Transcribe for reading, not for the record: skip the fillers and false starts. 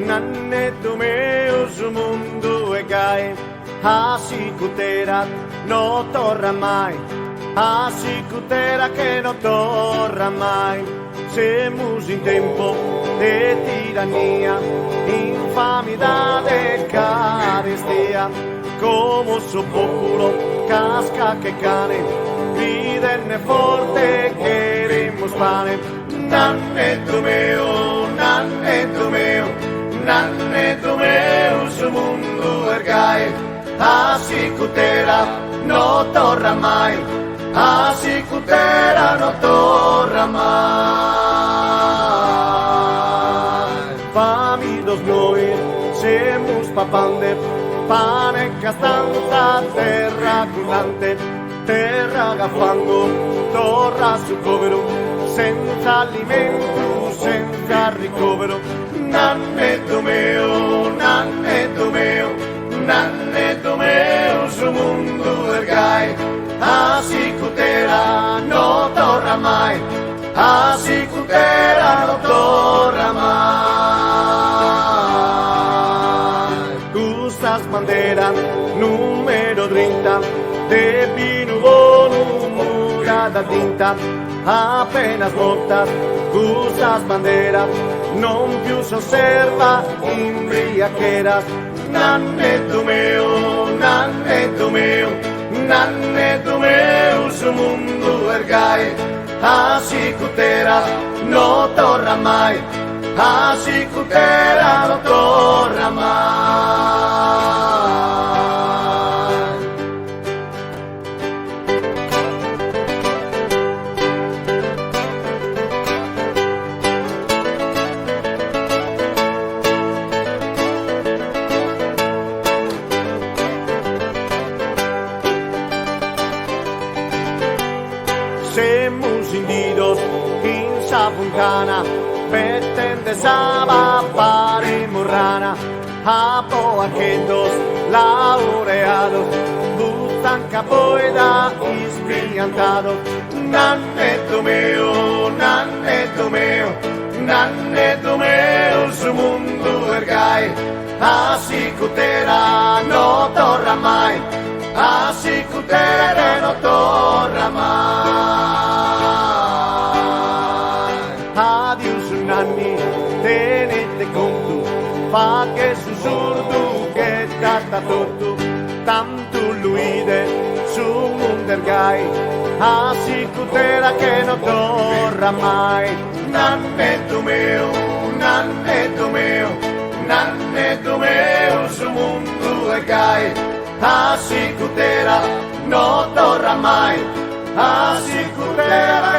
nannetto meu, su mundo e gai, assicutera, non torna mai, assicutera che non torna mai. Semus in tempo de tirannia, infamidade e carestia, come su popolo casca che cane, riderne forte queremos pane. Nannetto meu, nannetto meu, nannetto meu, su mundo ergai, assicutera, non torna mai, assicutera, non torna mai. Famidos noi, semus papande, pane castanza, terra culante, terra gafango, torra su povero, senza alimento, senza ricovero. Nannetto meu, nannetto meu, nannetto meu, su mundo ergai, assicutera, non torna mai, assicutera, non torna mai. Gustas bandera, numero 30, de vino bono, murada tinta, apenas morta, gustas bandera, non più s'osserva imbriacheras. Nannetto meu, nannetto meu, nannetto meu, su mundo ergai, assicutera, non torna mai, assicutera, non torna mai. Semus indidos in sapuncana, petente saba paremos rana, apoaquetos laureados, buscan capoeira esbrillantados. Nannetto meu, nannetto meu, nannetto meu, su mundo ergai, assicutera, non torna mai, assicutera, non torna mai. Adios nanni, tenete conto, fa che sussurdo che tratta tutto, tanto luide su mundo ergai, assicutera che non torna mai. Nannetto meu, nannetto meu, nannetto meu, su mundo ergai, assicutera, non torna mai, assicutera.